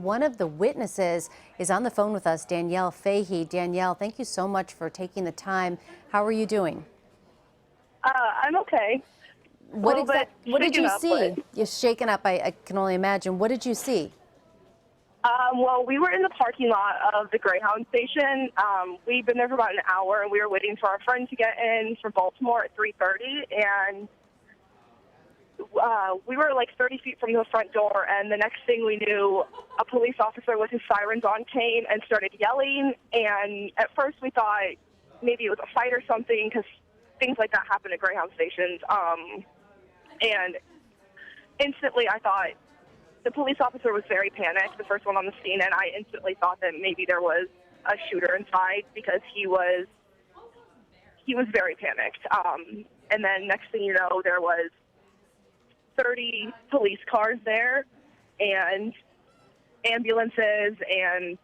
One of the witnesses is on the phone with us, Danielle Fahey. Danielle, thank you so much for taking the time. How are you doing? I'm okay. A little bit What did shaken you up, see? but You're shaken up, I can only imagine. What did you see? well, we were in the parking lot of the Greyhound station. We'd been there for about an hour, and we were waiting for our friend to get in from Baltimore at 3:30, and we were like 30 feet from the front door, and the next thing we knew, a police officer with his sirens on came and started yelling, and at first we thought maybe it was a fight or something, because things like that happen at Greyhound stations. And instantly I thought the police officer was very panicked, the first one on the scene, and I instantly thought that maybe there was a shooter inside because he was very panicked. And then next thing you know, there was 30 police cars there and ambulances and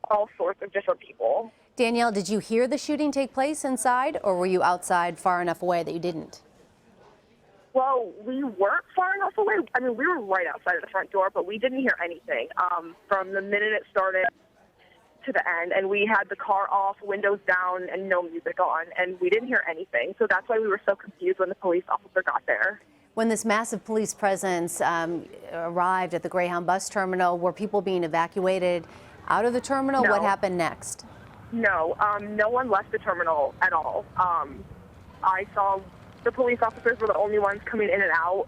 all sorts of different people. Danielle, did you hear the shooting take place inside, or were you outside far enough away that you didn't? Well, we weren't far enough away. I mean, we were right outside of the front door, but we didn't hear anything from the minute it started to the end. And we had the car off, windows down, and no music on, and we didn't hear anything. So that's why we were so confused when the police officer got there. When this massive police presence arrived at the Greyhound bus terminal, were people being evacuated out of the terminal? No. What happened next? No, no one left the terminal at all. I saw the police officers were the only ones coming in and out.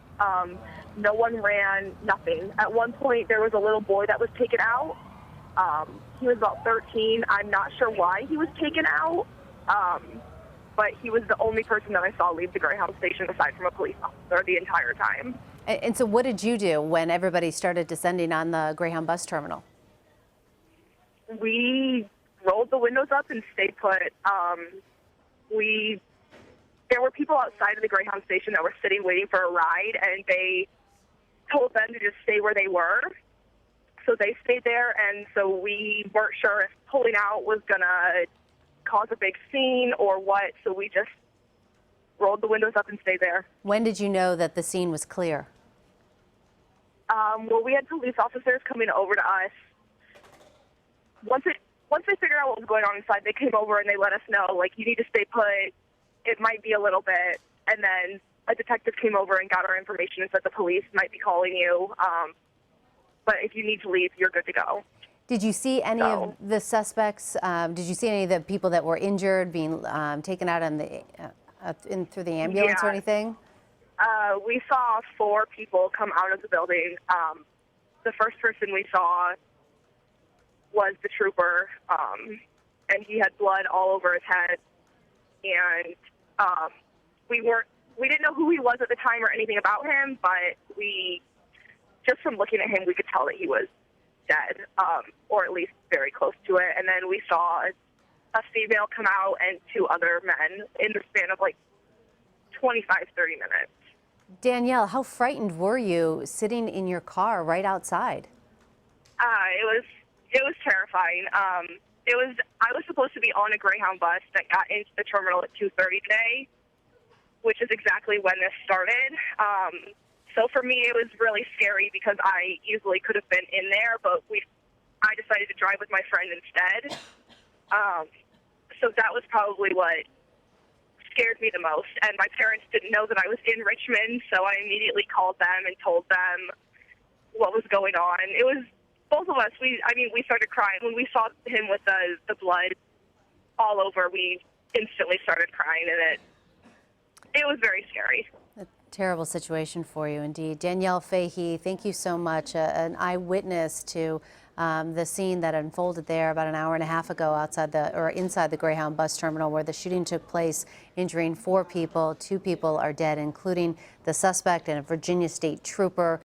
No one ran, nothing. At one point, there was a little boy that was taken out. He was about 13. I'm not sure why he was taken out, but he was the only person that I saw leave the Greyhound station aside from a police officer the entire time. And so what did you do when everybody started descending on the Greyhound bus terminal? We rolled the windows up and stayed put. There were people outside of the Greyhound station that were sitting waiting for a ride, and they told them to just stay where they were. So they stayed there, and so we weren't sure if pulling out was going to cause a big scene or what, so we just rolled the windows up and stayed there. When did you know that the scene was clear? Well, we had police officers coming over to us. Once they figured out what was going on inside, they came over and they let us know, like, you need to stay put. It might be a little bit. And then a detective came over and got our information and said the police might be calling you. But if you need to leave, you're good to go. Did you see any of the suspects? Did you see any of the people that were injured being taken out on the through the ambulance or anything? We saw 4 people come out of the building. The first person we saw was the trooper, and he had blood all over his head. And we didn't know who he was at the time or anything about him, but just from looking at him, we could tell that he was dead, or at least very close to it. And then we saw a female come out and 2 other men in the span of like 25, 30 minutes. Danielle, how frightened were you sitting in your car right outside? It was terrifying. I was supposed to be on a Greyhound bus that got into the terminal at 2:30 today, which is exactly when this started. So for me, it was really scary because I easily could have been in there, but I decided to drive with my friend instead. So that was probably what scared me the most. And my parents didn't know that I was in Richmond, so I immediately called them and told them what was going on. It was both of us. We started crying when we saw him with the blood all over. We instantly started crying, and it was very scary. A terrible situation for you, indeed. Danielle Fahey, thank you so much. An eyewitness to the scene that unfolded there about an hour and a half ago inside the Greyhound bus terminal, where the shooting took place, injuring 4 people. 2 people are dead, including the suspect and a Virginia State trooper.